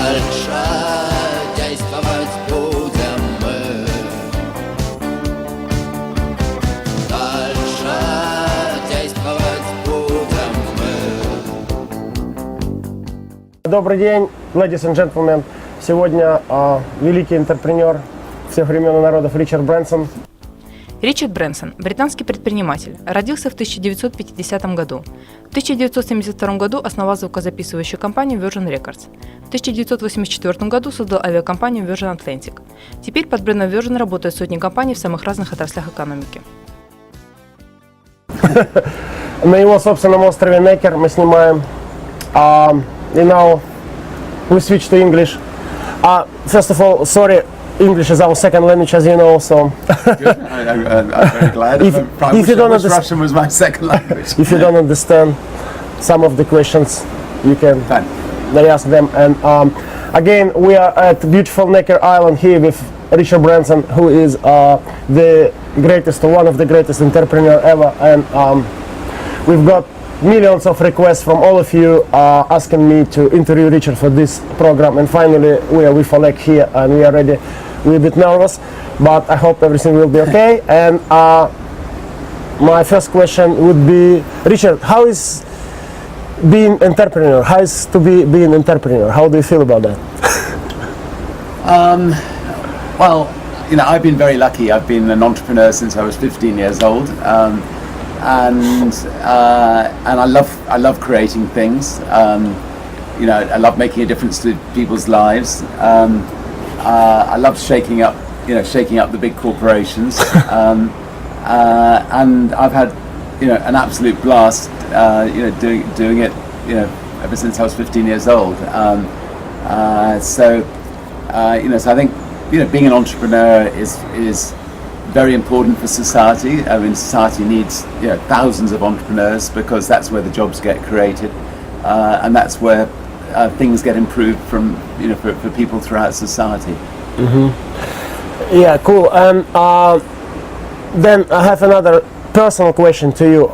Дальше действовать будем мы. Дальше действовать будем мы. Добрый день, ladies and gentlemen. Сегодня великий интерпренер всех времен и народов Ричард Бренсон. Ричард Бренсон – британский предприниматель, родился в 1950 году. В 1972 году основал звукозаписывающую компанию Virgin Records. В 1984 году создал авиакомпанию Virgin Atlantic. Теперь под брендом Virgin работают сотни компаний в самых разных отраслях экономики. На его собственном острове Некер мы снимаем. And now we switch to English. First of all, sorry. English is our second language, as you know, so... Good. I'm very glad. Russian was my second language. If you don't understand some of the questions, you can ask them. And again, we are at beautiful Necker Island here with Richard Branson, who is the greatest, or one of the greatest entrepreneur ever. And we've got millions of requests from all of you asking me to interview Richard for this program, and finally we are with Oleg here and we are ready. We're a bit nervous, but I hope everything will be okay. And my first question would be, Richard, how is being entrepreneur? How is to be being entrepreneur? How do you feel about that? Well, you know, I've been very lucky. I've been an entrepreneur since I was 15 years old. And I love creating things. You know, I love making a difference to people's lives. I love shaking up the big corporations. And I've had, you know, an absolute blast, you know, doing it, you know, ever since I was 15 years old. So you know, so I think, you know, being an entrepreneur is very important for society. I mean, society needs, you know, thousands of entrepreneurs, because that's where the jobs get created, and that's where things get improved from, you know, for people throughout society. Mm-hmm. Yeah, cool. And then I have another personal question to you,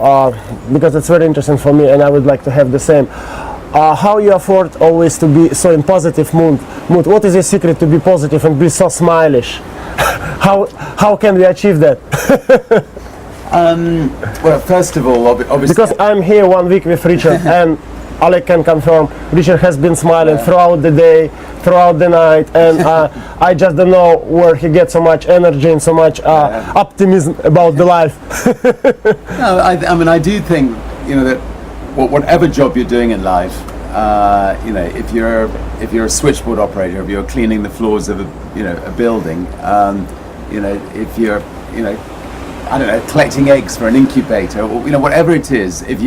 because it's very interesting for me, and I would like to have the same. How you afford always to be so in positive mood? What is your secret to be positive and be so smilish? How can we achieve that? Well, first of all, obviously, because I'm here 1 week with Richard, and Oleg can confirm, Richard has been smiling throughout the day, throughout the night, and I just don't know where he gets so much energy and so much optimism about the life. No, I mean, I do think, you know, that whatever job you're doing in life, you know, if you're a switchboard operator, if you're cleaning the floors of a building, you know, if you're, you know, I don't know, collecting eggs for an incubator, or, you know, whatever it is, if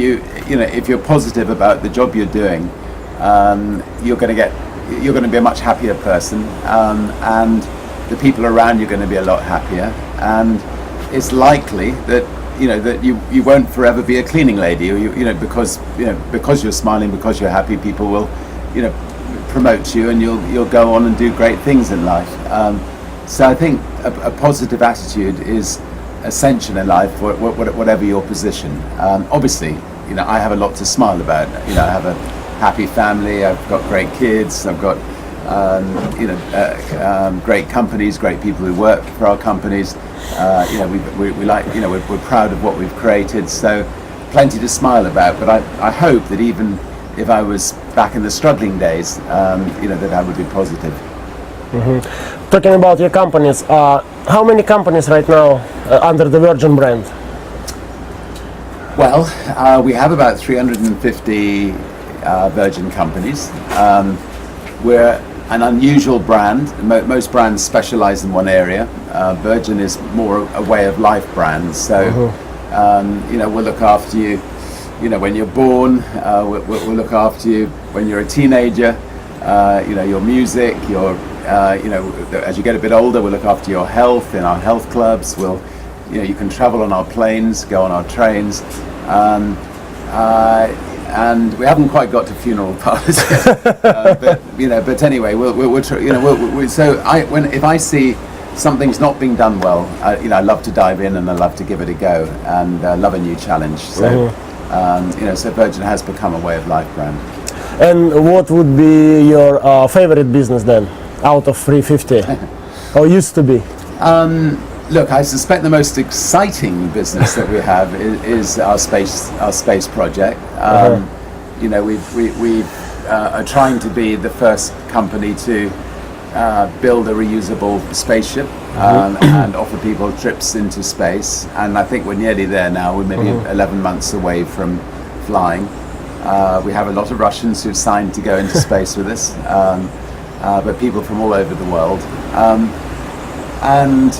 you're positive about the job you're doing, you're going to be a much happier person, and the people around you are going to be a lot happier, and it's likely that, you know, that you won't forever be a cleaning lady, or you know, because you're smiling, because you're happy, people will, you know, promote you, and you'll go on and do great things in life. So I think a positive attitude is essential in life, whatever your position. Obviously, you know, I have a lot to smile about. You know, I have a happy family. I've got great kids. I've got you know, great companies, great people who work for our companies. You know, we like, you know, we're proud of what we've created. So plenty to smile about. But I hope that even if I was back in the struggling days, you know, that I would be positive. Mm-hmm. Talking about your companies, how many companies right now under the Virgin brand? Well, we have about 350 Virgin companies. We're an unusual brand. Most brands specialize in one area. Virgin is more a way of life brand. So, you know, we'll look after you, you know, when you're born. We'll look after you when you're a teenager. You know, your music, your you know, as you get a bit older, we'll look after your health in our health clubs. We'll, you know, you can travel on our planes, go on our trains, and we haven't quite got to funeral parlors yet. But you know, but anyway, we'll try, you know, so if I see something's not being done well, you know, I love to dive in and I love to give it a go, and love a new challenge. So you know, so Virgin has become a way of life brand. And what would be your favorite business then, out of 350, or used to be? Look, I suspect the most exciting business that we have is our space project. You know, we are trying to be the first company to build a reusable spaceship and offer people trips into space. And I think we're nearly there now. We're maybe 11 months away from flying. We have a lot of Russians who've signed to go into space with us, but people from all over the world. And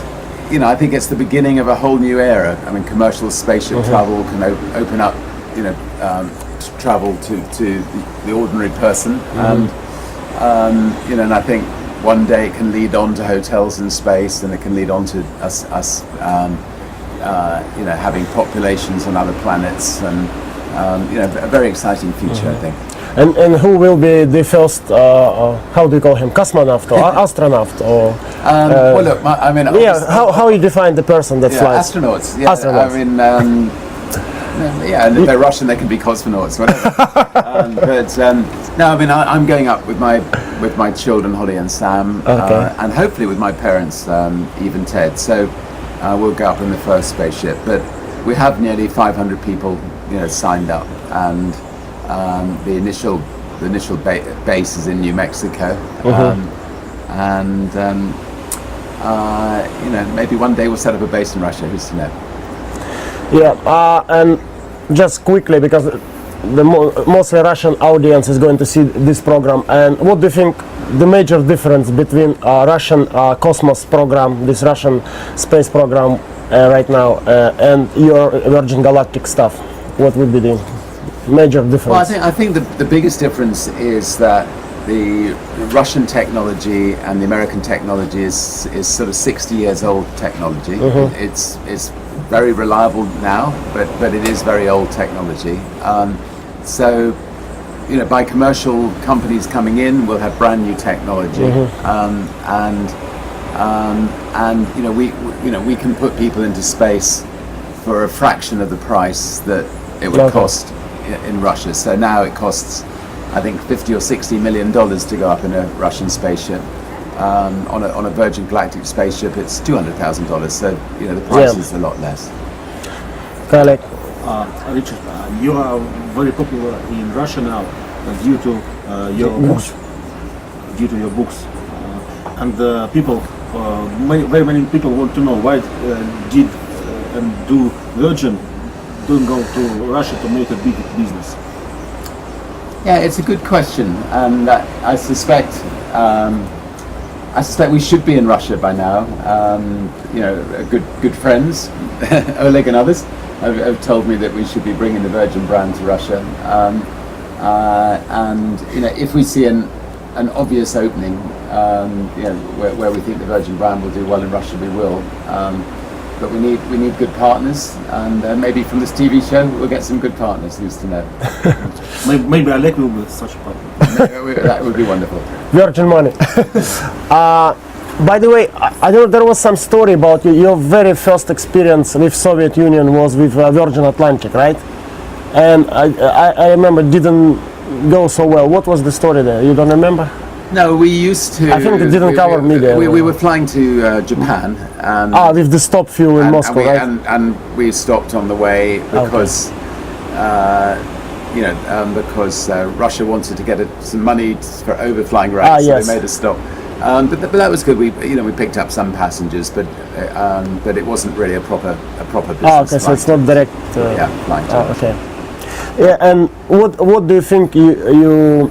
you know, I think it's the beginning of a whole new era. I mean, commercial spaceship travel can open up, you know, travel to the ordinary person, and you know, and I think one day it can lead on to hotels in space, and it can lead on to us you know, having populations on other planets, and you know, a very exciting future, I think. And who will be the first, how do you call him, cosmonaut or astronaut? Or, well, look, I mean, yeah, how you define the person that flies? Astronauts. Yeah, Astronauts. I mean, yeah, and if they're Russian, they can be cosmonauts, whatever. But no, I mean, I'm going up with my children, Holly and Sam, and hopefully with my parents, Eve and Ted. So we'll go up in the first spaceship. But we have nearly 500 people, you know, signed up, and the initial base is in New Mexico, and you know, maybe one day we'll set up a base in Russia. Who's to know? Yeah, and just quickly, because the mostly Russian audience is going to see this program, and what do you think the major difference between Russian Cosmos program, this Russian space program right now, and your Virgin Galactic stuff? What would be the major difference? Well, I think the biggest difference is that the Russian technology and the American technology is sort of 60 years old technology. It's very reliable now, but it is very old technology. So, you know, by commercial companies coming in, we'll have brand new technology, and you know, we can put people into space for a fraction of the price that it would cost in Russia. So now it costs, I think, $50 or $60 million to go up in a Russian spaceship. On a Virgin Galactic spaceship, it's $200,000. So you know, the price is a lot less. Correct. Richard, you are very popular in Russia now due to your books. And people, very many people want to know why did and do Virgin don't go to Russia to make a big business. Yeah, it's a good question, and I suspect we should be in Russia by now. You know, good friends, Oleg and others, have told me that we should be bringing the Virgin brand to Russia. And you know, if we see an obvious opening, you know, where we think the Virgin brand will do well in Russia, we will. But we need good partners, and maybe from this TV show we'll get some good partners. Who's to know? Maybe Alec will be such a partner. That would be wonderful. Virgin money. By the way, I know there was some story about you. Your very first experience with Soviet Union was with Virgin Atlantic, right? And I remember it didn't go so well. What was the story there? You don't remember? No, we used to. I think it didn't cover media. We were flying to Japan. And, with the stop fuel in Moscow, right? And we stopped on the way because, you know, because Russia wanted to get some money for overflying rights, so they made us stop. But that was good. We picked up some passengers, but it wasn't really a proper business. Okay, so it's not direct. Flight. Okay. Yeah, and what do you think you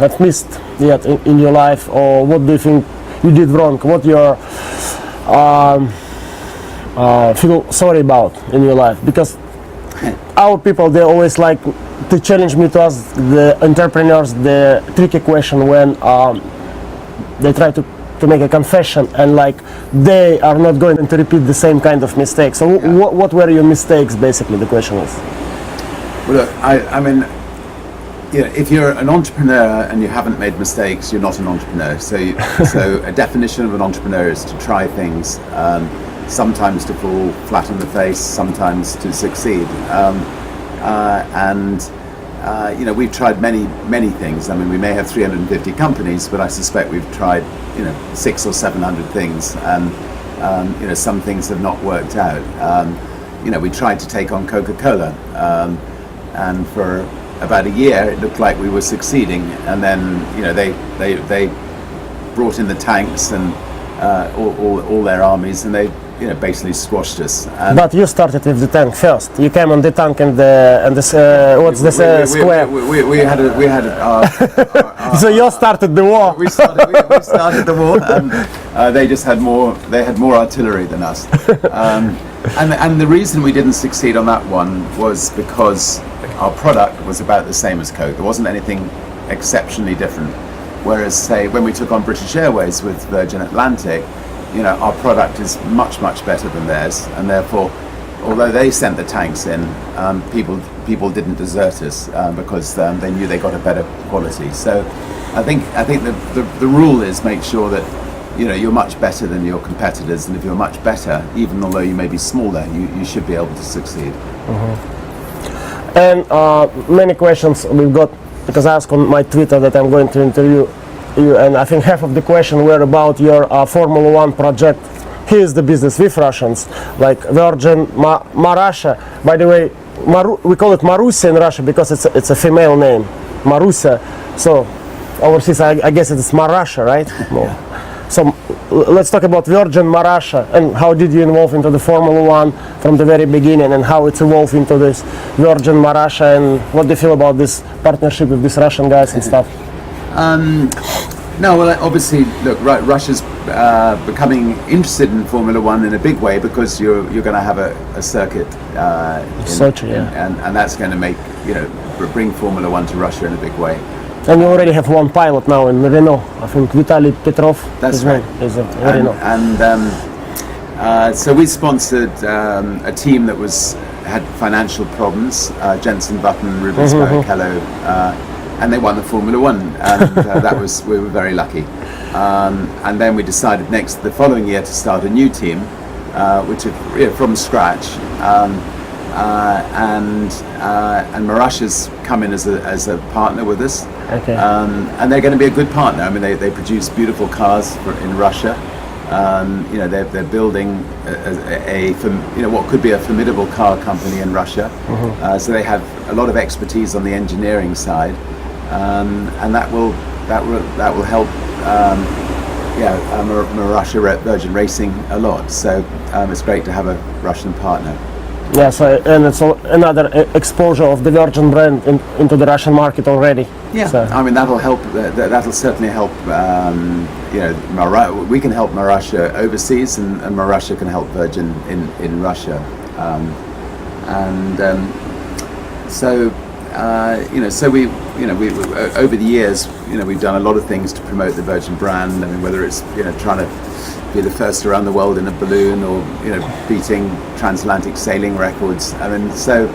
have missed yet in your life, or what do you think you did wrong? What you feel sorry about in your life? Because our people, they always like to challenge me to ask the entrepreneurs the tricky question when they try to make a confession, and like they are not going to repeat the same kind of mistakes. So what were your mistakes, basically, the question is? Well, look, I mean, you know, if you're an entrepreneur and you haven't made mistakes, you're not an entrepreneur. So a definition of an entrepreneur is to try things, sometimes to fall flat on the face, sometimes to succeed. And we've tried many things. I mean, we may have 350 companies, but I suspect we've tried 600 or 700 things, and some things have not worked out. We tried to take on Coca-Cola, and for about a year it looked like we were succeeding, and then they brought in the tanks and all their armies, and they basically squashed us. And But you started with the tank first. You came on the tank and the square. we had So you started the war. we started the war, and they just had more. They had more artillery than us. And the reason we didn't succeed on that one was because our product was about the same as Coke. There wasn't anything exceptionally different. Whereas, say, when we took on British Airways with Virgin Atlantic, our product is much better than theirs, and therefore, although they sent the tanks in, people didn't desert us because they knew they got a better quality. So, I think the rule is make sure that you're much better than your competitors, and if you're much better, even although you may be smaller, you should be able to succeed. And many questions we've got, because I asked on my Twitter that I'm going to interview you, and I think half of the question were about your Formula One project. Here's the business with Russians, like Virgin, Marussia. By the way, we call it Marusia in Russia because it's a female name, Marusia. So overseas, I guess it's Marussia, right? No. So let's talk about Virgin Marussia, and how did you involve into the Formula One from the very beginning, and how it's evolved into this Virgin Marussia, and what do you feel about this partnership with these Russian guys and stuff? No, well, obviously, look, Russia's becoming interested in Formula One in a big way because you're going to have a circuit, Sochi, yeah. and that's going to make bring Formula One to Russia in a big way. And you already have one pilot now in Renault. I think Vitaly Petrov. That's right. Is in Renault. And so we sponsored a team that had financial problems. Jensen Button, Rubens Barrichello. And they won the Formula One, and we were very lucky. And then we decided the following year to start a new team, which from scratch. And Marussia's come in as a partner with us. Okay. And they're going to be a good partner. I mean, they produce beautiful cars in Russia. They're building what could be a formidable car company in Russia. So they have a lot of expertise on the engineering side. And that will help Marussia Virgin Racing a lot. So it's great to have a Russian partner. Yeah, so and it's another exposure of the Virgin brand into the Russian market already. Yeah, so. I mean that'll help. That'll certainly help. We can help Marussia overseas, and Marussia can help Virgin in Russia. So we over the years, we've done a lot of things to promote the Virgin brand. I mean, whether it's trying to be the first around the world in a balloon, or beating transatlantic sailing records. I mean, so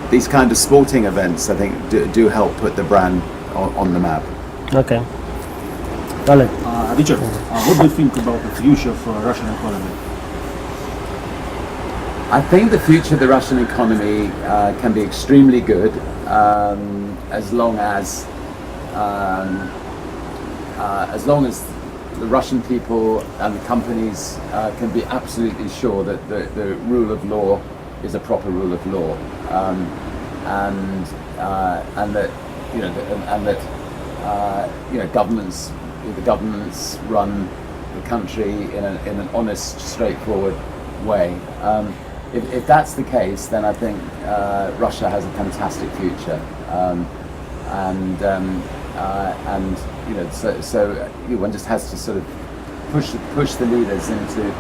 these kind of sporting events, I think, do help put the brand on the map. Okay. Vale. Richard, what do you think about the future of Russian economy? I think the future of the Russian economy can be extremely good, as long as the Russian people and the companies can be absolutely sure that the rule of law is a proper rule of law, and that the governments run the country in an honest, straightforward way. If that's the case, then I think Russia has a fantastic future, so one just has to sort of push the leaders into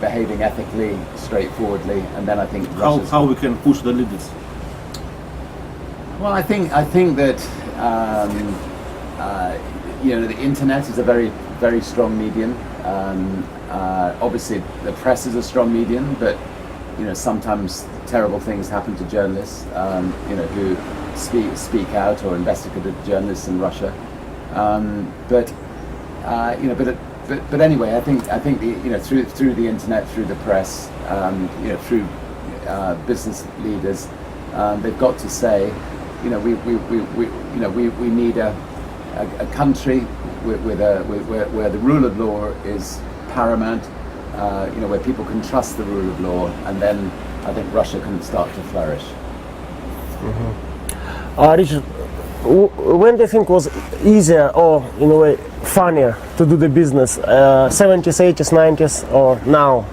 behaving ethically, straightforwardly, and then I think how we can push the leaders. Well, I think that the internet is a very, very strong medium. Obviously, the press is a strong medium, but sometimes terrible things happen to journalists, who speak out, or investigative journalists in Russia. But anyway, I think through the internet, through the press, through business leaders, they've got to say we need a country where the rule of law is paramount, where people can trust the rule of law, and then I think Russia can start to flourish. Richard, when do you think was easier or in a way funnier to do the business? 70s, 80s, 90s, or now?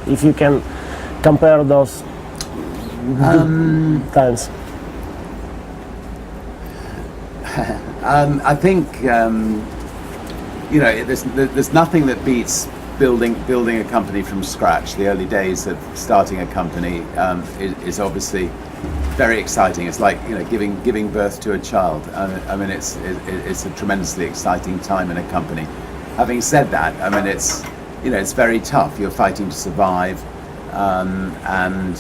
If you can compare those times. I think there's nothing that beats building a company from scratch. The early days of starting a company is obviously very exciting. It's like giving birth to a child. I mean, it's a tremendously exciting time in a company. Having said that, I mean, it's very tough. You're fighting to survive, and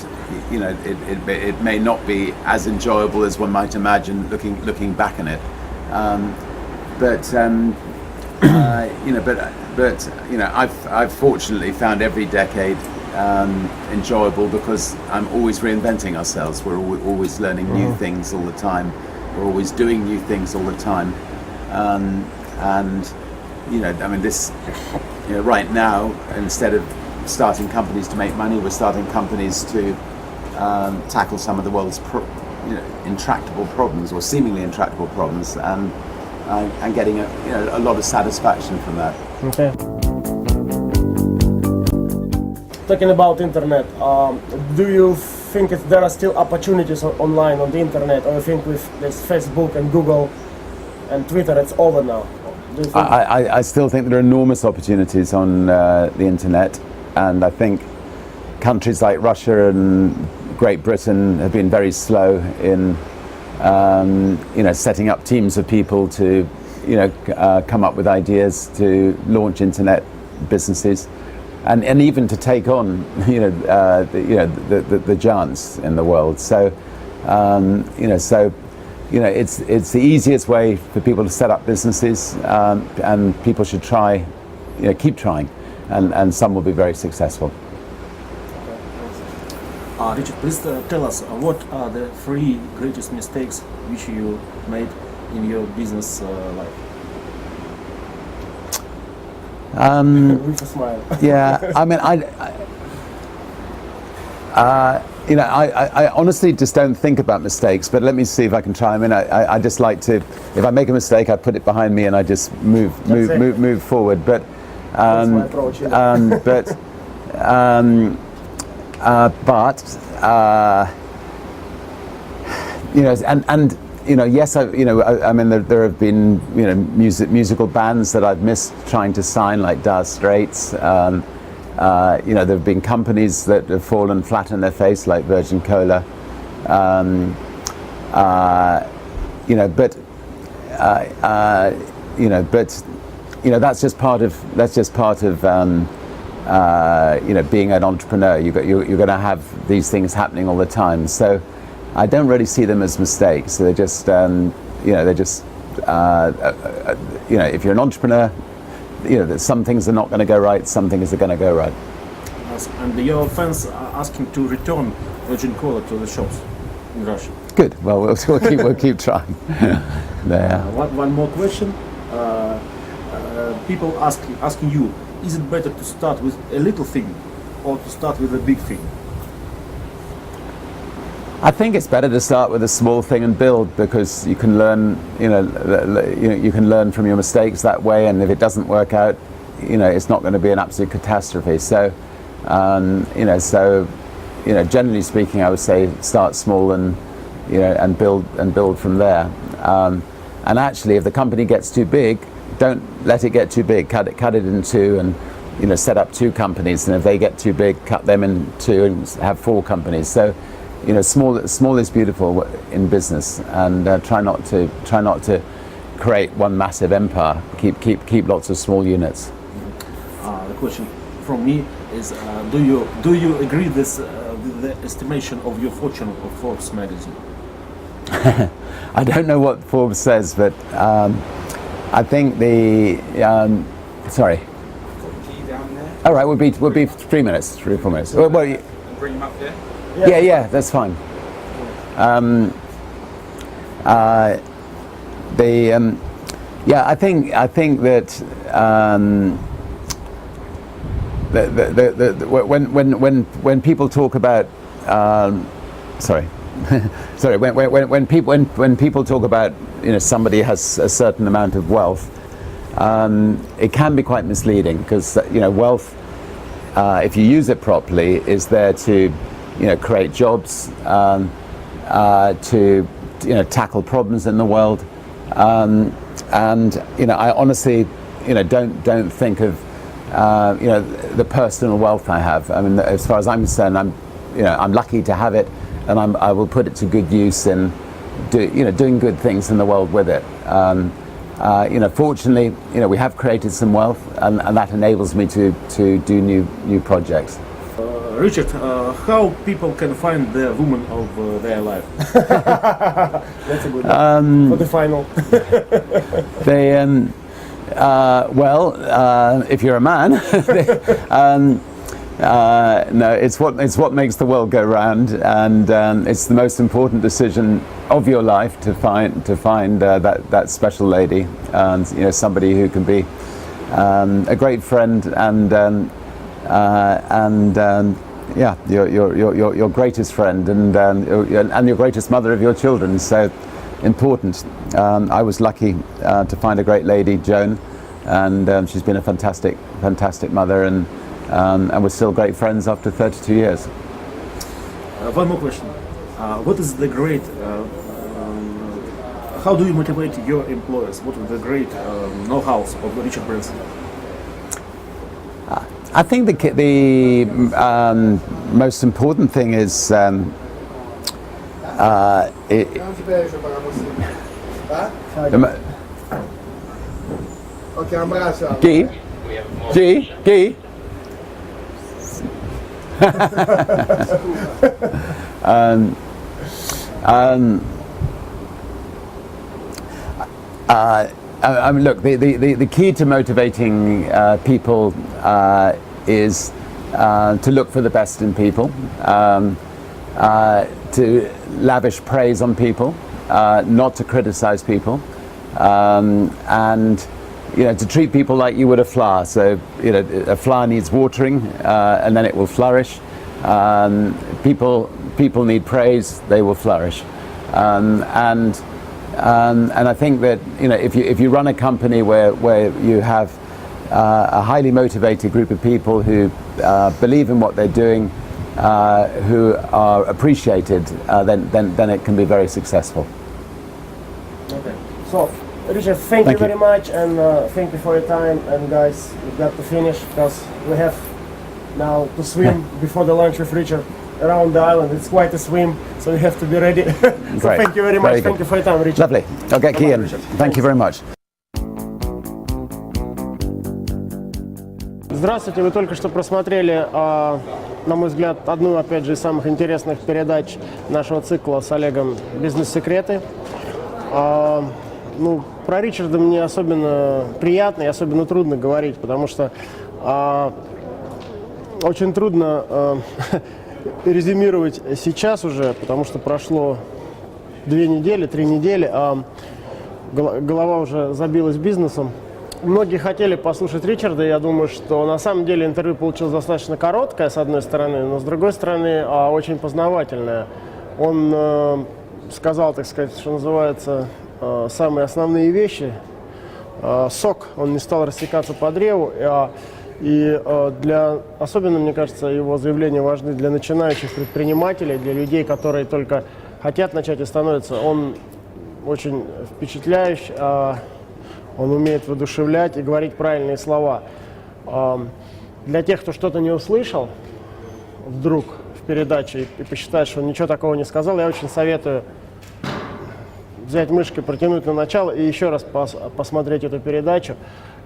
it may not be as enjoyable as one might imagine looking back on it. I've fortunately found every decade enjoyable because I'm always reinventing ourselves. We're always learning new things all the time. We're always doing new things all the time, right now, instead of starting companies to make money, we're starting companies to tackle some of the world's intractable problems, or seemingly intractable problems, and getting a lot of satisfaction from that. Okay. Talking about internet, do you think there are still opportunities online on the internet, or you think with this Facebook and Google and Twitter it's over now? Do you think I still think there are enormous opportunities on the internet, and I think countries like Russia and Great Britain have been very slow in setting up teams of people to come up with ideas to launch internet businesses, and even to take on the giants in the world. So it's the easiest way for people to set up businesses, and people should try, keep trying, and some will be very successful. Richard, please tell us what are the 3 greatest mistakes which you made in your business life? with a smile? Yeah, I mean, I honestly just don't think about mistakes, but let me see if I can try. I mean, I just like to, if I make a mistake, I put it behind me and I just move forward. But That's my approach. Yes, I mean, there have been musical bands that I've missed trying to sign, like Dire Straits. There have been companies that have fallen flat on their face, like Virgin Cola. That's just part of being an entrepreneur. You're going to have these things happening all the time. So I don't really see them as mistakes. They're just if you're an entrepreneur, that some things are not going to go right, some things are going to go right. Yes, and your fans are asking to return Virgin Cola to the shops in Russia. Good. Well, we'll keep trying. There. One more question. People asking you, is it better to start with a little thing or to start with a big thing? I think it's better to start with a small thing and build, because you can learn, you can learn from your mistakes that way. And if it doesn't work out, it's not going to be an absolute catastrophe. So, generally speaking, I would say start small and build from there. And actually, if the company gets too big, don't let it get too big. Cut it in two, and set up 2 companies. And if they get too big, cut them in 2 and have 4 companies. So, small is beautiful in business, and try not to create one massive empire. Keep lots of small units. The question from me is: do you agree with the estimation of your fortune of Forbes magazine? I don't know what Forbes says, but I think the sorry. All right, would be 3 minutes, 3 or 4 minutes. Well, Bring him up here. yeah, that's fine. I think that when people talk about when people talk about somebody has a certain amount of wealth, it can be quite misleading, because wealth, if you use it properly, is there to create jobs, to tackle problems in the world, and I honestly don't think of the personal wealth I have. I mean, as far as I'm concerned, I'm lucky to have it, and I will put it to good use in doing good things in the world with it. Fortunately, we have created some wealth, and that enables me to do new projects. Richard, how people can find the woman of their life? That's a good one. For the final. They, if you're a man, no, it's what makes the world go round, and it's the most important decision of your life to find that special lady, and somebody who can be a great friend and your greatest friend, and your greatest mother of your children. So important. I was lucky to find a great lady, Joan, and she's been a fantastic mother, and we're still great friends after 32 years. One more question. What is the great? How do you motivate your employers? What are the great know-hows of Richard Branson? I think the most important thing is look, the key to motivating people is to look for the best in people, to lavish praise on people, not to criticize people, and to treat people like you would a flower. So a flower needs watering, and then it will flourish. People need praise; they will flourish. And I think that if you run a company where you have a highly motivated group of people who believe in what they're doing, who are appreciated, then it can be very successful. Okay. So, Richard, thank you very much, and thank you for your time. And guys, we've got to finish because we have now to swim before the lunch with Richard around the island. It's quite a swim, so you have to be ready. So thank you very much. Thank you for your time, Richard. Lovely. Okay, Kian. Thank you very much. Здравствуйте, вы только что просмотрели, на мой взгляд, одну, опять же, из самых интересных передач нашего цикла с Олегом «Бизнес-секреты». Про Ричарда мне особенно приятно и особенно трудно говорить, потому что очень трудно резюмировать сейчас уже, потому что прошло 2 недели, 3 недели, а голова уже забилась бизнесом. Многие хотели послушать Ричарда, и я думаю, что на самом деле интервью получилось достаточно короткое, с одной стороны, но с другой стороны очень познавательное. Он сказал, так сказать, что называется, самые основные вещи. Сок, он не стал растекаться по древу, и особенно, мне кажется, его заявления важны для начинающих предпринимателей, для людей, которые только хотят начать и становятся. Он очень впечатляющий. Он умеет воодушевлять и говорить правильные слова. Для тех, кто что-то не услышал вдруг в передаче и посчитает, что он ничего такого не сказал, я очень советую взять мышкой, протянуть на начало и еще раз посмотреть эту передачу.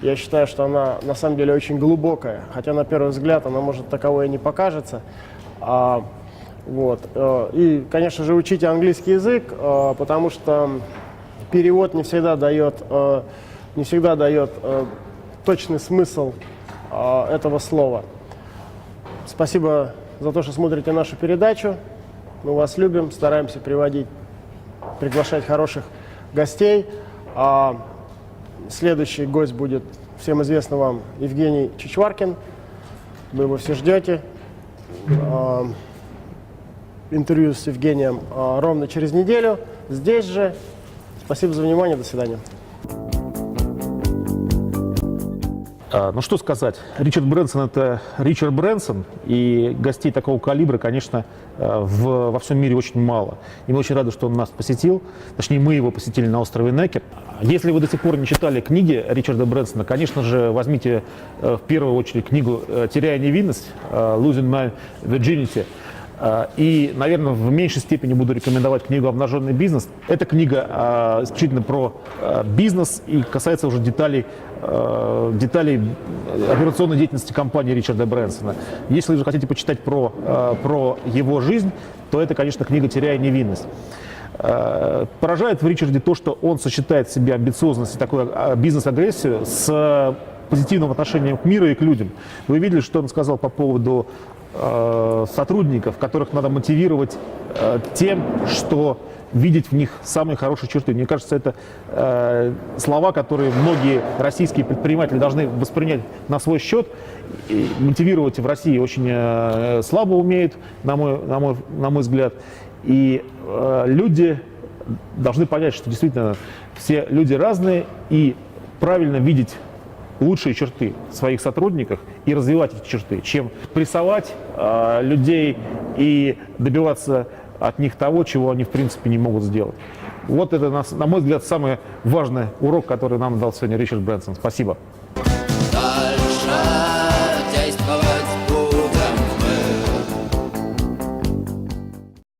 Я считаю, что она на самом деле очень глубокая, хотя на первый взгляд она может таковой и не покажется. И, конечно же, учите английский язык, потому что перевод не всегда дает точный смысл этого слова. Спасибо за то, что смотрите нашу передачу. Мы вас любим, стараемся приводить приглашать хороших гостей. Следующий гость будет всем известный вам Евгений Чичваркин. Вы его все ждете. Интервью с Евгением ровно через неделю. Здесь же. Спасибо за внимание. До свидания. Ну что сказать, Ричард Бренсон — это Ричард Бренсон, и гостей такого калибра, конечно, во всем мире очень мало. И мы очень рады, что он нас посетил, точнее, мы его посетили на острове Некер. Если вы до сих пор не читали книги Ричарда Бренсона, конечно же, возьмите в первую очередь книгу «Теряя невинность», «Losing My Virginity». И, наверное, в меньшей степени буду рекомендовать книгу «Обнаженный бизнес». Эта книга исключительно про бизнес и касается уже деталей операционной деятельности компании Ричарда Бренсона. Если вы хотите почитать про его жизнь, то это, конечно, книга «Теряя невинность». Поражает в Ричарде то, что он сочетает в себе амбициозность и такую бизнес-агрессию с позитивным отношением к миру и к людям. Вы видели, что он сказал по поводу сотрудников, которых надо мотивировать тем, что видеть в них самые хорошие черты. Мне кажется, это слова, которые многие российские предприниматели должны воспринять на свой счет. И мотивировать в России очень слабо умеют, на мой взгляд. И люди должны понять, что действительно все люди разные, и правильно видеть лучшие черты в своих сотрудниках и развивать эти черты, чем прессовать людей и добиваться от них того, чего они в принципе не могут сделать. Вот это, на мой взгляд, самый важный урок, который нам дал сегодня Ричард Бренсон. Спасибо.